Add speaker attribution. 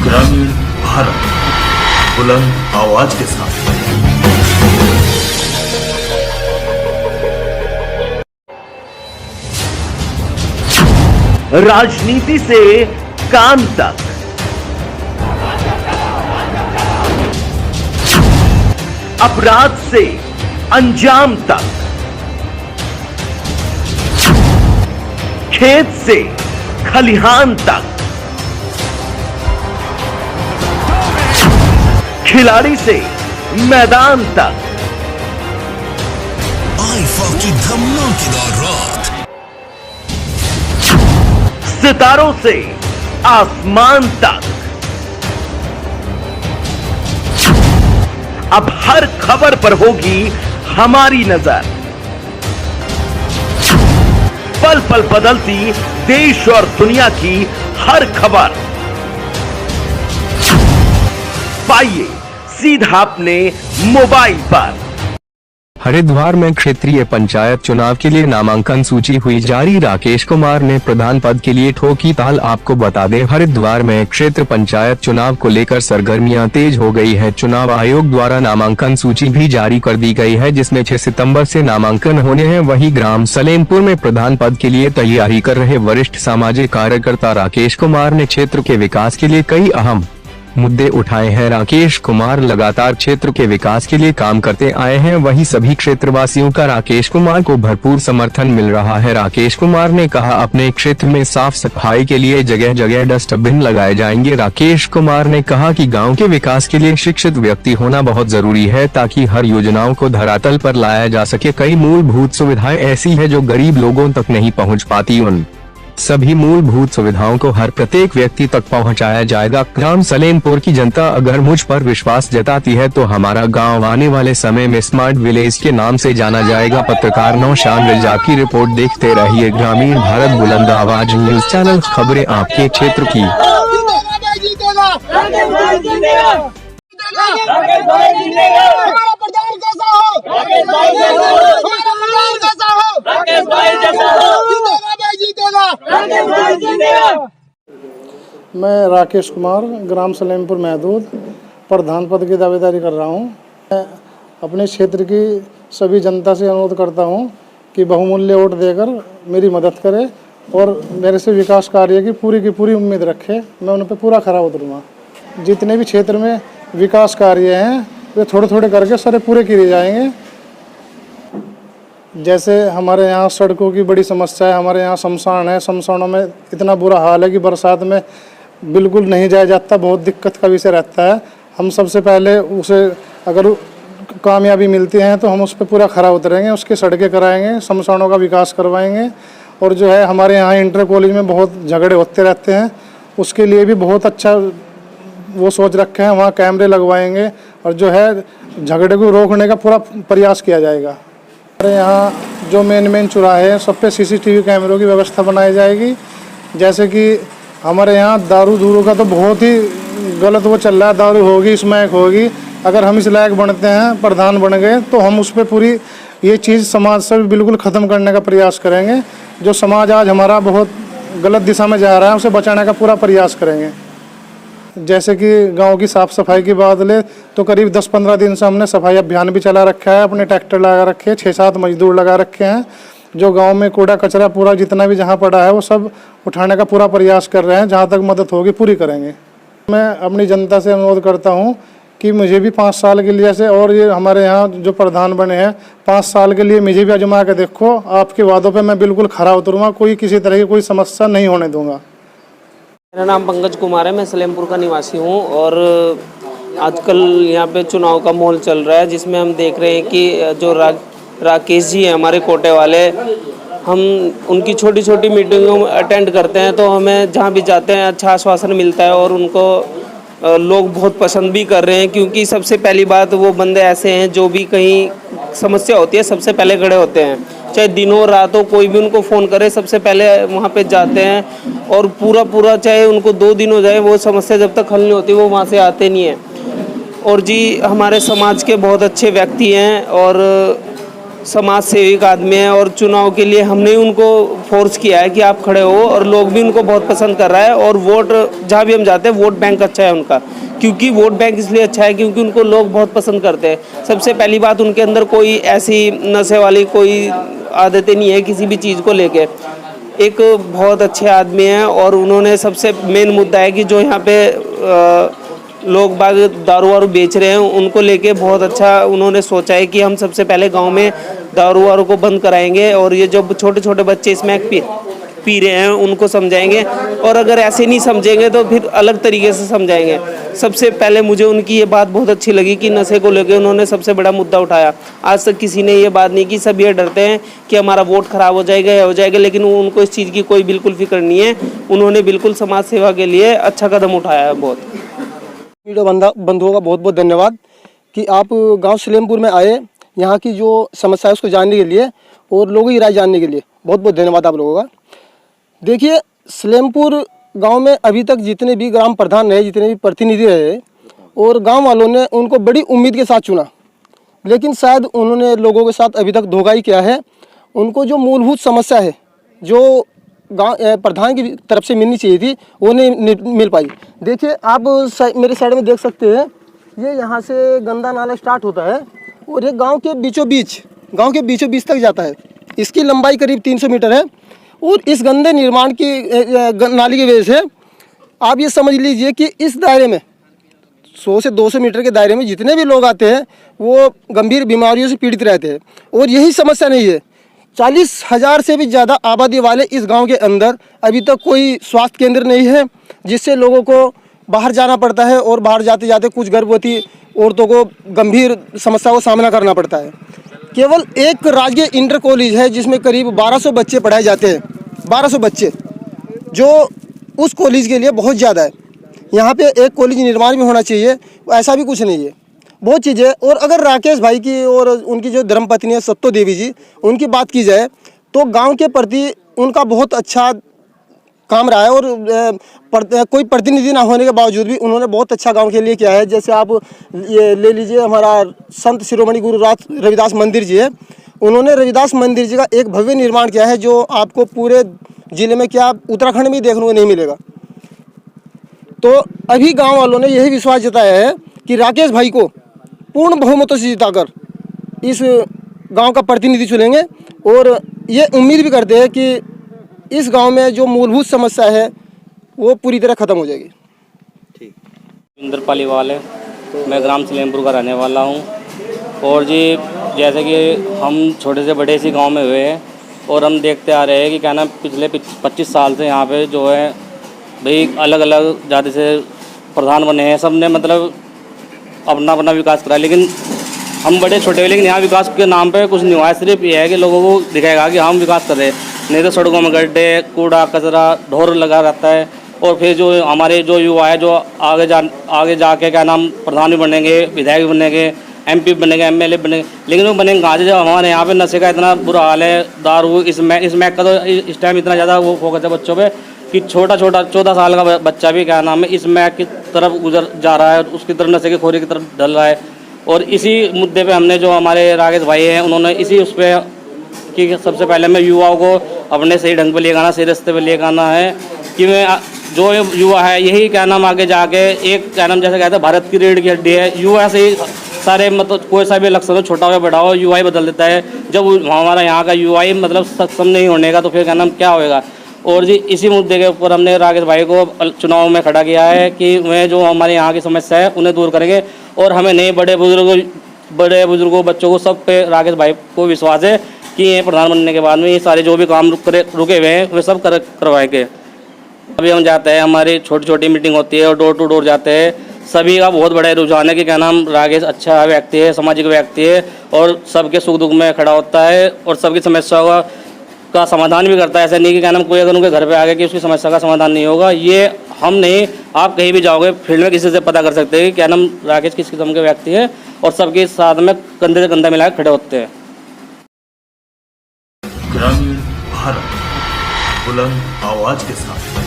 Speaker 1: ग्रामीण भारत, बुलंद आवाज के साथ।
Speaker 2: राजनीति से काम तक, अपराध से अंजाम तक, खेत से खलिहान तक, खिलाड़ी से मैदान तक,
Speaker 3: आईफा की धमाकेदार रात,
Speaker 2: सितारों से आसमान तक, अब हर खबर पर होगी हमारी नजर। पल पल बदलती देश और दुनिया की हर खबर पाइए सीधा अपने मोबाइल पर।
Speaker 4: हरिद्वार में क्षेत्रीय पंचायत चुनाव के लिए नामांकन सूची हुई जारी, राकेश कुमार ने प्रधान पद के लिए ठोकी ताल। आपको बता दें, हरिद्वार में क्षेत्र पंचायत चुनाव को लेकर सरगर्मियां तेज हो गई है। चुनाव आयोग द्वारा नामांकन सूची भी जारी कर दी गई है, जिसमें 6 सितंबर से नामांकन होने हैं। वहीं ग्राम सलेमपुर में प्रधान पद के लिए तैयारी कर रहे वरिष्ठ सामाजिक कार्यकर्ता राकेश कुमार ने क्षेत्र के विकास के लिए कई अहम मुद्दे उठाए हैं। राकेश कुमार लगातार क्षेत्र के विकास के लिए काम करते आए हैं। वहीं सभी क्षेत्रवासियों का राकेश कुमार को भरपूर समर्थन मिल रहा है। राकेश कुमार ने कहा, अपने क्षेत्र में साफ सफाई के लिए जगह जगह डस्टबिन लगाए जाएंगे। राकेश कुमार ने कहा कि गांव के विकास के लिए शिक्षित व्यक्ति होना बहुत जरूरी है, ताकि हर योजनाओं को धरातल पर लाया जा सके। कई मूलभूत सुविधाएं ऐसी है जो गरीब लोगों तक नहीं पहुँच पाती, उन सभी मूलभूत सुविधाओं को हर प्रत्येक व्यक्ति तक पहुंचाया जाएगा। ग्राम सलेमपुर की जनता अगर मुझ पर विश्वास जताती है तो हमारा गांव आने वाले समय में स्मार्ट विलेज के नाम से जाना जाएगा। पत्रकार नौशान रजा की रिपोर्ट। देखते रहिए ग्रामीण भारत, बुलंद आवाज न्यूज चैनल, खबरें आपके क्षेत्र की।
Speaker 5: मैं राकेश कुमार ग्राम सलेमपुर महदूद प्रधान पद की दावेदारी कर रहा हूं। मैं अपने क्षेत्र की सभी जनता से अनुरोध करता हूं कि बहुमूल्य वोट देकर मेरी मदद करे और मेरे से विकास कार्य की पूरी उम्मीद रखे। मैं उन पर पूरा खरा उतरूँगा। जितने भी क्षेत्र में विकास कार्य हैं वे थोड़े थोड़े करके सारे पूरे किए जाएंगे। जैसे हमारे यहाँ सड़कों की बड़ी समस्या है, हमारे यहाँ शमशान है, शमशानों में इतना बुरा हाल है कि बरसात में बिल्कुल नहीं जाया जाता, बहुत दिक्कत का विषय रहता है। हम सबसे पहले उसे अगर कामयाबी मिलती है तो हम उस पर पूरा खरा उतरेंगे, उसकी सड़कें कराएंगे, शमशानों का विकास करवाएंगे। और जो है हमारे यहाँ इंटर कॉलेज में बहुत झगड़े होते रहते हैं, उसके लिए भी बहुत अच्छा वो सोच रखे हैं, वहाँ कैमरे लगवाएंगे और जो है झगड़े को रोकने का पूरा प्रयास किया जाएगा। हमारे यहाँ जो मेन चौराहे हैं सब पे CCTV कैमरों की व्यवस्था बनाई जाएगी। जैसे कि हमारे यहाँ दारू दूरू का तो बहुत ही गलत वो चल रहा है, दारू होगी, स्मैक होगी। अगर हम इस लायक बनते हैं, प्रधान बन गए, तो हम उस पर पूरी ये चीज़ समाज से बिल्कुल ख़त्म करने का प्रयास करेंगे। जो समाज आज हमारा बहुत गलत दिशा में जा रहा है, उसे बचाने का पूरा प्रयास करेंगे। जैसे कि गांव की साफ़ सफाई की बात ले तो करीब 10-15 दिन से हमने सफाई अभियान भी चला रखा है। अपने ट्रैक्टर लगा रखे हैं, 6-7 मजदूर लगा रखे हैं, जो गांव में कूड़ा कचरा पूरा जितना भी जहां पड़ा है वो सब उठाने का पूरा प्रयास कर रहे हैं। जहां तक मदद होगी पूरी करेंगे। मैं अपनी जनता से अनुरोध करता हूं कि मुझे भी 5 साल के लिए, जैसे और ये हमारे यहाँ जो प्रधान बने हैं, 5 साल के लिए मुझे भी आजमा के देखो। आपके वादों पर मैं बिल्कुल खरा उतरूँगा, कोई किसी तरह की कोई समस्या नहीं होने दूँगा।
Speaker 6: मेरा नाम पंकज कुमार है, मैं सलेमपुर का निवासी हूँ और आजकल यहाँ पे चुनाव का माहौल चल रहा है, जिसमें हम देख रहे हैं कि जो राकेश जी हैं हमारे कोटे वाले, हम उनकी छोटी छोटी मीटिंगों में अटेंड करते हैं तो हमें जहाँ भी जाते हैं अच्छा आश्वासन मिलता है और उनको लोग बहुत पसंद भी कर रहे हैं। क्योंकि सबसे पहली बात, वो बंदे ऐसे हैं जो भी कहीं समस्या होती है सबसे पहले खड़े होते हैं, चाहे दिनों रातों कोई भी उनको फ़ोन करे सबसे पहले वहाँ पे जाते हैं। और पूरा चाहे उनको 2 दिन हो जाए, वो समस्या जब तक हल नहीं होती वो वहाँ से आते नहीं हैं। और जी हमारे समाज के बहुत अच्छे व्यक्ति हैं और समाज सेविक आदमी है और चुनाव के लिए हमने उनको फोर्स किया है कि आप खड़े हो, और लोग भी उनको बहुत पसंद कर रहा है। और वोट जहाँ भी हम जाते हैं वोट बैंक अच्छा है उनका, क्योंकि वोट बैंक इसलिए अच्छा है क्योंकि उनको लोग बहुत पसंद करते हैं। सबसे पहली बात, उनके अंदर कोई ऐसी नशे वाली कोई आदतें नहीं है किसी भी चीज़ को लेके। एक बहुत अच्छे आदमी हैं और उन्होंने सबसे मेन मुद्दा है कि जो यहाँ पे लोग बाग दारू वारू बेच रहे हैं उनको लेके बहुत अच्छा उन्होंने सोचा है कि हम सबसे पहले गांव में दारू वारू को बंद कराएंगे, और ये जो छोटे छोटे बच्चे स्मैक पी रहे हैं उनको समझाएंगे, और अगर ऐसे नहीं समझेंगे तो फिर अलग तरीके से समझाएंगे। सबसे पहले मुझे उनकी ये बात बहुत अच्छी लगी कि नशे को लेकर उन्होंने सबसे बड़ा मुद्दा उठाया। आज तक किसी ने ये बात नहीं की, सब ये डरते हैं कि हमारा वोट खराब हो जाएगा या हो जाएगा, लेकिन उनको इस चीज़ की कोई बिल्कुल फिक्र नहीं है। उन्होंने बिल्कुल समाज सेवा के लिए अच्छा कदम उठाया है। बहुत
Speaker 7: मीडिया बंधुओं का बहुत बहुत धन्यवाद कि आप गांव सलेमपुर में आए, यहाँ की जो समस्या है उसको जानने के लिए और लोगों की राय जानने के लिए बहुत बहुत धन्यवाद आप लोगों का। देखिए, सलेमपुर गांव में अभी तक जितने भी ग्राम प्रधान रहे, जितने भी प्रतिनिधि रहे, और गांव वालों ने उनको बड़ी उम्मीद के साथ चुना, लेकिन शायद उन्होंने लोगों के साथ अभी तक धोखा ही किया है। उनको जो मूलभूत समस्या है जो गाँव प्रधान की तरफ से मिलनी चाहिए थी वो नहीं मिल पाई। देखिए, आप मेरे साइड में देख सकते हैं, ये यहाँ से गंदा नाला स्टार्ट होता है और ये गांव के बीचों बीच तक जाता है। इसकी लंबाई करीब 300 मीटर है, और इस गंदे निर्माण की नाली की वजह से आप ये समझ लीजिए कि इस दायरे में 100 से 200 मीटर के दायरे में जितने भी लोग आते हैं वो गंभीर बीमारियों से पीड़ित रहते हैं। और यही समस्या नहीं है, 40,000 से भी ज़्यादा आबादी वाले इस गांव के अंदर अभी तक कोई स्वास्थ्य केंद्र नहीं है, जिससे लोगों को बाहर जाना पड़ता है, और बाहर जाते जाते कुछ गर्भवती औरतों को गंभीर समस्याओं का सामना करना पड़ता है। केवल एक राजकीय इंटर कॉलेज है जिसमें करीब 1200 बच्चे पढ़ाए जाते हैं, 1200 बच्चे, जो उस कॉलेज के लिए बहुत ज़्यादा है। यहाँ पे एक कॉलेज निर्माण भी होना चाहिए, ऐसा भी कुछ नहीं है, बहुत चीज़ें। और अगर राकेश भाई की और उनकी जो धर्मपत्नी है सत्तो देवी जी, उनकी बात की जाए तो गांव के प्रति उनका बहुत अच्छा काम रहा है, और कोई प्रतिनिधि ना होने के बावजूद भी उन्होंने बहुत अच्छा गांव के लिए किया है। जैसे आप ये ले लीजिए, हमारा संत शिरोमणि गुरु रविदास मंदिर जी है, उन्होंने रविदास मंदिर जी का एक भव्य निर्माण किया है जो आपको पूरे ज़िले में क्या उत्तराखंड में देखने को नहीं मिलेगा। तो अभी गाँव वालों ने यही विश्वास जताया है कि राकेश भाई को पूर्ण बहुमतों से जिताकर इस गांव का प्रतिनिधि चुनेंगे, और ये उम्मीद भी करते हैं कि इस गांव में जो मूलभूत समस्या है वो पूरी तरह ख़त्म हो जाएगी।
Speaker 8: इंदर पालीवाल है, मैं ग्राम सलेमपुर का रहने वाला हूं। और जी, जैसे कि हम छोटे से बड़े इसी गांव में हुए हैं, और हम देखते आ रहे हैं कि क्या नाम पिछले 25 साल से यहाँ पे जो है भाई अलग अलग जाति से प्रधान बने हैं, सब ने मतलब अपना अपना विकास करा, लेकिन हम बड़े छोटे हुए, लेकिन यहाँ विकास के नाम पे कुछ नहीं हुआ है। सिर्फ ये है कि लोगों को दिखाएगा कि हम विकास कर रहे हैं, नहीं तो सड़कों में गड्ढे, कूड़ा कचरा ढोर लगा रहता है। और फिर जो हमारे जो युवा है जो आगे जाके क्या नाम प्रधान भी बनेंगे, विधायक भी बनेंगे, MP बनेंगे, MLA बनेंगे, लेकिन वो बनेंगे कहाँ से जब हमारे यहाँ पे नशे का इतना बुरा हाल है, दारू, इसमें का तो इस टाइम इतना ज़्यादा वो फोकस है बच्चों पे कि छोटा 14 साल का बच्चा भी क्या नाम है इस मैक की तरफ गुजर जा रहा है, उसकी तरफ नशे की खोरी की तरफ ढल रहा है। और इसी मुद्दे पे हमने जो हमारे राकेश भाई हैं उन्होंने इसी उस पर कि सबसे पहले मैं युवाओं को अपने सही ढंग पे लेकर आना, सही रास्ते पे लेकर आना है कि मैं जो युवा है यही क्या नाम आगे जाके एक क्या नाम जैसे कहते हैं भारत की रीढ़ की हड्डी है। युवा से ही सारे मतलब कोई सा भी लक्ष्य हो, छोटा हो बड़ा हो, युवा ही बदल देता है। जब हमारा यहाँ का युवा ही मतलब सक्षम नहीं होने का तो फिर क्या नाम क्या होएगा। और जी इसी मुद्दे के ऊपर हमने राकेश भाई को चुनाव में खड़ा किया है कि वे जो हमारे यहाँ की समस्या है उन्हें दूर करेंगे। और हमें नहीं बड़े बुजुर्गों बच्चों को सब पे राकेश भाई को विश्वास है कि ये प्रधान बनने के बाद में ये सारे जो भी काम रुके हुए हैं वे सब करवाएंगे। अभी हम जाते हैं, हमारी छोटी छोटी मीटिंग होती है और डोर टू डोर जाते हैं। सभी का बहुत बड़ा रुझान है कि क्या नाम राकेश अच्छा व्यक्ति है, सामाजिक व्यक्ति है और सबके सुख दुख में खड़ा होता है और सबकी समस्याओं का समाधान भी करता है। ऐसा नहीं कि क्या नाम कोई अगर उनके घर पे आ गया कि उसकी समस्या का समाधान नहीं होगा, ये हम नहीं, आप कहीं भी जाओगे फील्ड में किसी से पता कर सकते हैं कि क्या नाम राकेश किस किस्म के व्यक्ति है और सबके साथ में कंधे से कंधा मिलाकर खड़े होते हैं।
Speaker 1: ग्रामीण भारत बुलंद आवाज के साथ।